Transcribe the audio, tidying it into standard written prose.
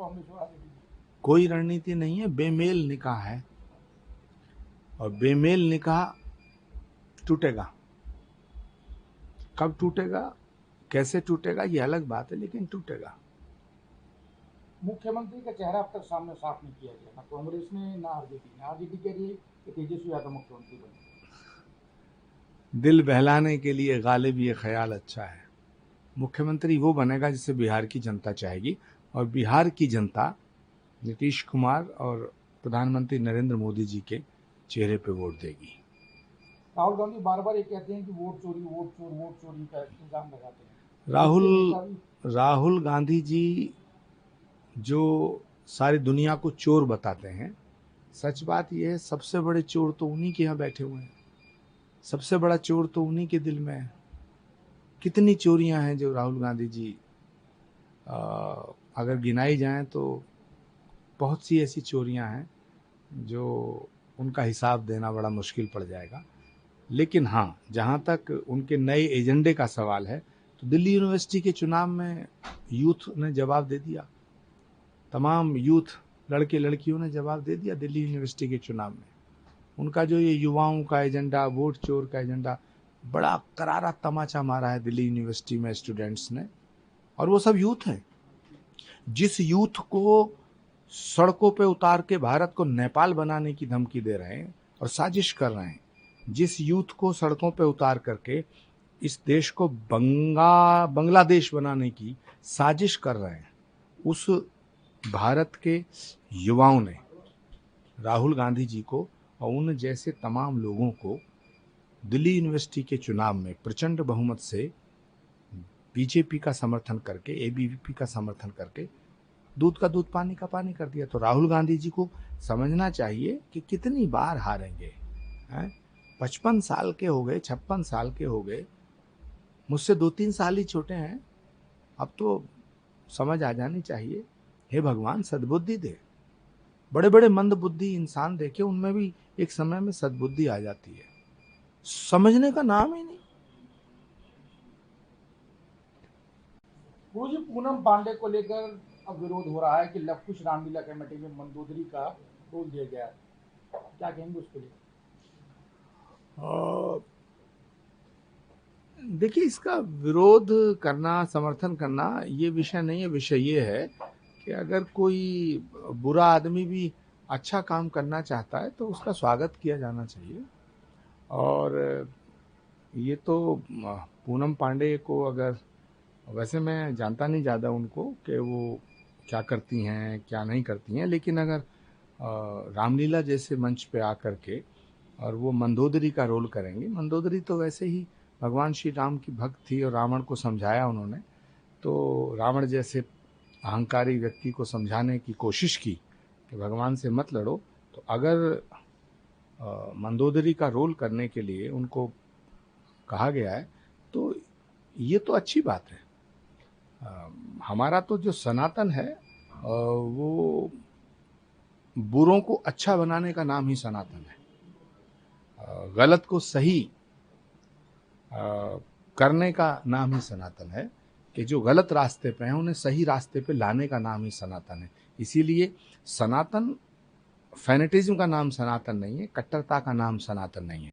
कांग्रेस और आरजेडी की? कोई रणनीति नहीं है, बेमेल निकाह है, और बेमेल निकाह टूटेगा। कब टूटेगा, कैसे टूटेगा, ये अलग बात है, लेकिन टूटेगा। मुख्यमंत्री का चेहरा अब तक सामने साफ नहीं किया गया, ना कांग्रेस ने ना आरजेडी ने। आरजेडी कह रही है कि तेजस्वी यादव मुख्यमंत्री बने। दिल बहलाने के लिए गालिब ये ख्याल अच्छा है। मुख्यमंत्री वो बनेगा जिसे बिहार की जनता चाहेगी, और बिहार की जनता नीतीश कुमार और प्रधानमंत्री नरेंद्र मोदी जी के चेहरे पे वोट देगी। राहुल गांधी बार बार ये कहते हैं कि वोट चोरी का इल्जाम लगाते हैं। राहुल गांधी जी जो सारी दुनिया को चोर बताते हैं, सच बात यह है सबसे बड़े चोर तो उन्हीं के यहाँ बैठे हुए हैं। सबसे बड़ा चोर तो उन्हीं के दिल में है। कितनी चोरियां हैं जो राहुल गांधी जी अगर गिनाई जाएं तो बहुत सी ऐसी चोरियां हैं जो उनका हिसाब देना बड़ा मुश्किल पड़ जाएगा। लेकिन हाँ, जहाँ तक उनके नए एजेंडे का सवाल है, तो दिल्ली यूनिवर्सिटी के चुनाव में यूथ ने जवाब दे दिया। तमाम यूथ लड़के लड़कियों ने जवाब दे दिया दिल्ली यूनिवर्सिटी के चुनाव में। उनका जो ये युवाओं का एजेंडा, वोट चोर का एजेंडा, बड़ा करारा तमाचा मारा है दिल्ली यूनिवर्सिटी में स्टूडेंट्स ने। और वो सब यूथ हैं। जिस यूथ को सड़कों पे उतार के भारत को नेपाल बनाने की धमकी दे रहे हैं और साजिश कर रहे हैं, जिस यूथ को सड़कों पे उतार करके इस देश को बांग्लादेश बनाने की साजिश कर रहे हैं, उस भारत के युवाओं ने राहुल गांधी जी को और उन जैसे तमाम लोगों को दिल्ली यूनिवर्सिटी के चुनाव में प्रचंड बहुमत से बीजेपी का समर्थन करके, एबीवीपी का समर्थन करके दूध का दूध पानी का पानी कर दिया। तो राहुल गांधी जी को समझना चाहिए कि कितनी बार हारेंगे। 55 साल के हो गए, 56 साल के हो गए, मुझसे 2-3 साल ही छोटे हैं। अब तो समझ आ जानी चाहिए। हे भगवान सद्बुद्धि दे। बड़े बड़े मंद बुद्धि इंसान देखे, उनमें भी एक समय में सद्बुद्धि आ जाती है। समझने का नाम ही नहीं। वो जो पूनम पांडे को लेकर अब विरोध हो रहा है कि लवकुश रामलीला कमेटी में मंदोदरी का रोल दिया गया है, क्या कहेंगे उसके लिए? देखिए, इसका विरोध करना, समर्थन करना ये विषय नहीं है। विषय ये है कि अगर कोई बुरा आदमी भी अच्छा काम करना चाहता है तो उसका स्वागत किया जाना चाहिए। और ये तो पूनम पांडे को, अगर वैसे मैं जानता नहीं ज़्यादा उनको कि वो क्या करती हैं क्या नहीं करती हैं, लेकिन अगर रामलीला जैसे मंच पे आकर के और वो मंदोदरी का रोल करेंगे, मंदोदरी तो वैसे ही भगवान श्री राम की भक्त थी और रावण को समझाया उन्होंने। तो रावण जैसे अहंकारी व्यक्ति को समझाने की कोशिश की कि भगवान से मत लड़ो। तो अगर मंदोदरी का रोल करने के लिए उनको कहा गया है तो ये तो अच्छी बात है। हमारा तो जो सनातन है वो बुरों को अच्छा बनाने का नाम ही सनातन है। गलत को सही करने का नाम ही सनातन है, कि जो गलत रास्ते पे हैं उन्हें सही रास्ते पे लाने का नाम ही सनातन है। इसीलिए सनातन, फैनेटिज्म का नाम सनातन नहीं है, कट्टरता का नाम सनातन नहीं है।